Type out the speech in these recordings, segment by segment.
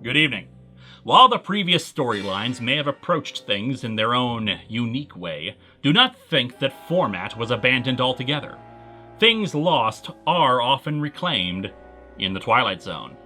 Good evening. While the previous storylines may have approached things in their own unique way, do not think that format was abandoned altogether. Things lost are often reclaimed in the Twilight Zone.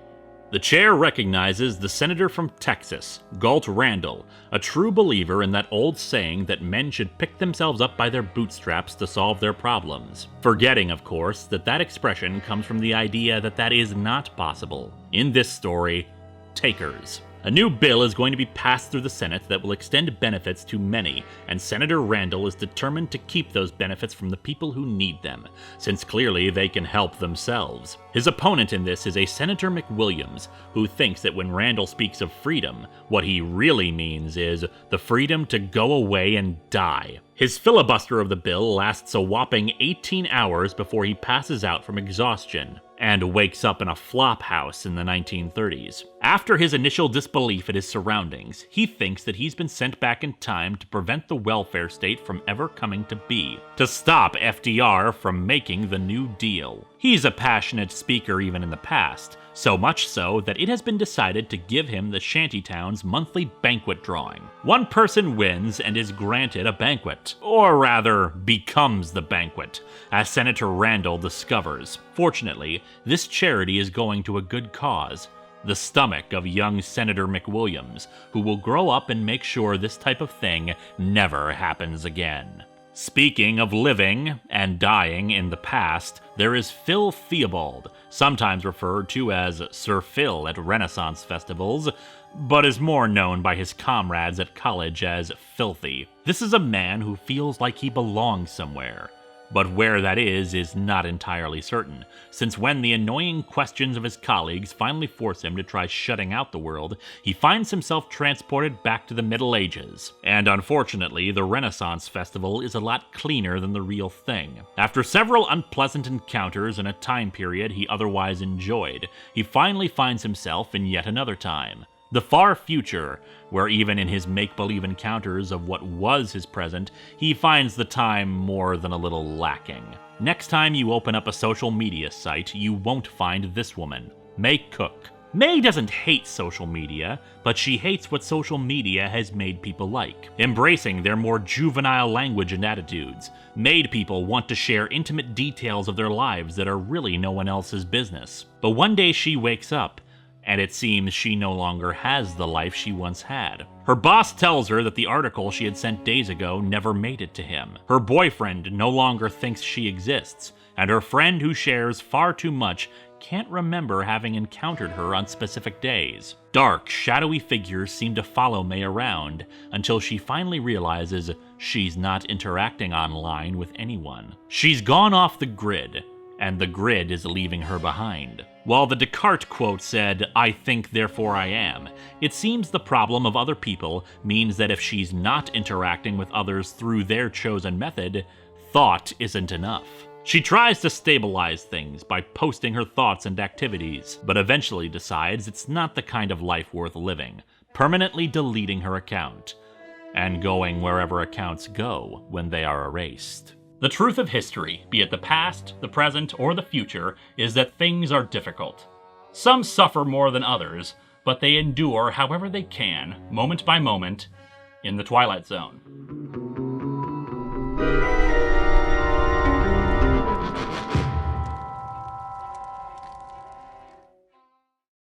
The chair recognizes the senator from Texas, Galt Randall, a true believer in that old saying that men should pick themselves up by their bootstraps to solve their problems. Forgetting, of course, that expression comes from the idea that is not possible. In this story, takers. A new bill is going to be passed through the Senate that will extend benefits to many, and Senator Randall is determined to keep those benefits from the people who need them, since clearly they can help themselves. His opponent in this is a Senator McWilliams, who thinks that when Randall speaks of freedom, what he really means is the freedom to go away and die. His filibuster of the bill lasts a whopping 18 hours before he passes out from exhaustion and wakes up in a flop house in the 1930s. After his initial disbelief at his surroundings, he thinks that he's been sent back in time to prevent the welfare state from ever coming to be, to stop FDR from making the New Deal. He's a passionate speaker even in the past, so much so that it has been decided to give him the shantytown's monthly banquet drawing. One person wins and is granted a banquet, or rather, becomes the banquet, as Senator Randall discovers. Fortunately, this charity is going to a good cause, the stomach of young Senator McWilliams, who will grow up and make sure this type of thing never happens again. Speaking of living and dying in the past, there is Phil Theobald, sometimes referred to as Sir Phil at Renaissance festivals, but is more known by his comrades at college as Filthy. This is a man who feels like he belongs somewhere, but where that is not entirely certain, since when the annoying questions of his colleagues finally force him to try shutting out the world, he finds himself transported back to the Middle Ages. And unfortunately, the Renaissance Festival is a lot cleaner than the real thing. After several unpleasant encounters in a time period he otherwise enjoyed, he finally finds himself in yet another time. The far future, where even in his make-believe encounters of what was his present, he finds the time more than a little lacking. Next time you open up a social media site, you won't find this woman, May Cook. May doesn't hate social media, but she hates what social media has made people like, embracing their more juvenile language and attitudes, made people want to share intimate details of their lives that are really no one else's business. But one day she wakes up, and it seems she no longer has the life she once had. Her boss tells her that the article she had sent days ago never made it to him. Her boyfriend no longer thinks she exists, and her friend who shares far too much can't remember having encountered her on specific days. Dark, shadowy figures seem to follow May around until she finally realizes she's not interacting online with anyone. She's gone off the grid, and the grid is leaving her behind. While the Descartes quote said, "I think, therefore I am," it seems the problem of other people means that if she's not interacting with others through their chosen method, thought isn't enough. She tries to stabilize things by posting her thoughts and activities, but eventually decides it's not the kind of life worth living, permanently deleting her account, and going wherever accounts go when they are erased. The truth of history, be it the past, the present, or the future, is that things are difficult. Some suffer more than others, but they endure however they can, moment by moment, in the Twilight Zone.